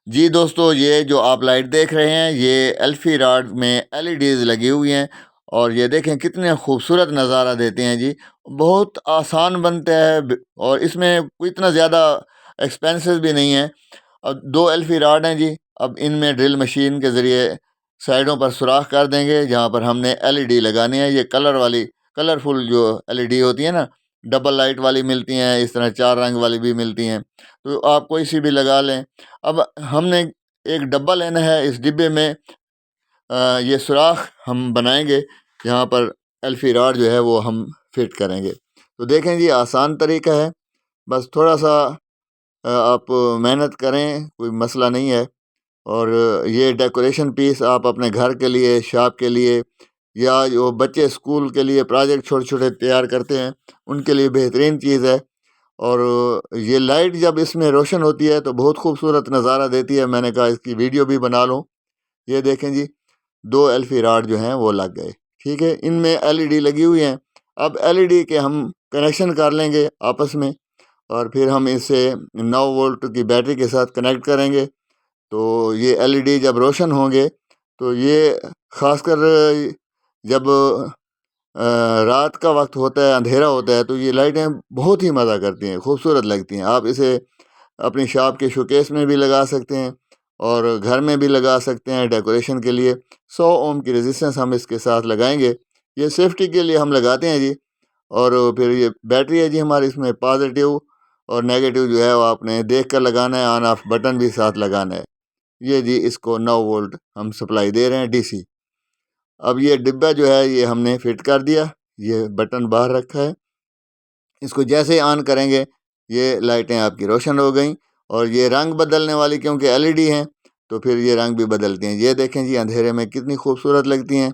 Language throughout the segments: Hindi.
जी दोस्तों, ये जो आप लाइट देख रहे हैं ये एल्फी रॉड में एलईडीज़ लगी हुई हैं और ये देखें कितने खूबसूरत नज़ारा देते हैं जी। बहुत आसान बनता है और इसमें कोई इतना ज़्यादा एक्सपेंसिव भी नहीं है। अब 2 एल्फी रॉड हैं जी। अब इनमें ड्रिल मशीन के ज़रिए साइडों पर सुराख कर देंगे जहाँ पर हमने एलईडी लगानी है। ये कलरफुल जो एलईडी होती है ना, डबल लाइट वाली मिलती हैं, इस तरह 4 रंग वाली भी मिलती हैं, तो आप कोई सी भी लगा लें। अब हमने एक डब्बा लेना है, इस डिब्बे में ये सुराख हम बनाएँगे, यहाँ पर एल्फी रॉड जो है वो हम फिट करेंगे। तो देखें जी, आसान तरीका है, बस थोड़ा-सा आप मेहनत करें, कोई मसला नहीं है। और ये डेकोरेशन पीस आप अपने घर के लिए, शॉप के लिए या जो बच्चे स्कूल के लिए प्रोजेक्ट छोटे-छोटे तैयार करते हैं, उनके लिए बेहतरीन चीज़ है। और ये लाइट जब इसमें रोशन होती है तो बहुत खूबसूरत नज़ारा देती है। मैंने कहा इसकी वीडियो भी बना लूँ। ये देखें जी, 2 एल्फी रॉड जो हैं वो लग गए। ठीक है, इनमें एलईडी लगी हुई हैं। अब एलईडी के हम कनेक्शन कर लेंगे आपस में और फिर हम इसे 9 वोल्ट की बैटरी के साथ कनेक्ट करेंगे। तो ये एलईडी जब रोशन होंगे तो ये ख़ासकर जब रात का वक्त होता है, अंधेरा होता है, तो ये लाइटें बहुत ही मज़ा करती हैं, खूबसूरत लगती हैं। आप इसे अपनी शॉप के शोकेस में भी लगा सकते हैं और घर में भी लगा सकते हैं डेकोरेशन के लिए। 100 ओम की रेजिस्टेंस हम इसके साथ लगाएंगे। ये सेफ्टी के लिए हम लगाते हैं जी। और फिर ये बैटरी है जी हमारी, इसमें पॉजिटिव और नेगेटिव जो है वो आपने देख कर लगाना है, ऑन ऑफ बटन भी साथ लगाना है। ये जी, इसको 9 वोल्ट हम सप्लाई दे रहे हैं डीसी। अब ये डिब्बा जो है ये हमने फिट कर दिया, ये बटन बाहर रखा है। इसको जैसे ही ऑन करेंगे ये लाइटें आपकी रोशन हो गई और ये रंग बदलने वाली क्योंकि एलईडी हैं तो फिर ये रंग भी बदलती हैं। ये देखें जी, अंधेरे में कितनी खूबसूरत लगती हैं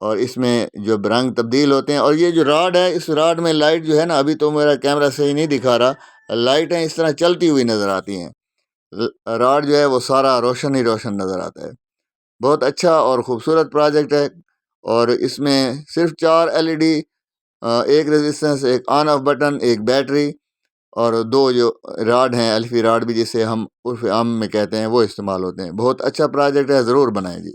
और इसमें जो रंग तब्दील होते हैं। और ये जो रॉड है, इस रॉड में लाइट जो है ना, अभी तो मेरा कैमरा सही नहीं दिखा रहा, लाइटें इस तरह चलती हुई नज़र आती हैं। रॉड जो है वो सारा रोशन ही रोशन नज़र आता है। बहुत अच्छा और ख़ूबसूरत प्रोजेक्ट है और इसमें सिर्फ 4 एलईडी, एक रेजिस्टेंस, एक ऑन ऑफ बटन, एक बैटरी और 2 जो रॉड हैं, एल्फी रॉड भी जिसे हम उर्फ़ आम में कहते हैं, वो इस्तेमाल होते हैं। बहुत अच्छा प्रोजेक्ट है, ज़रूर बनाएं जी।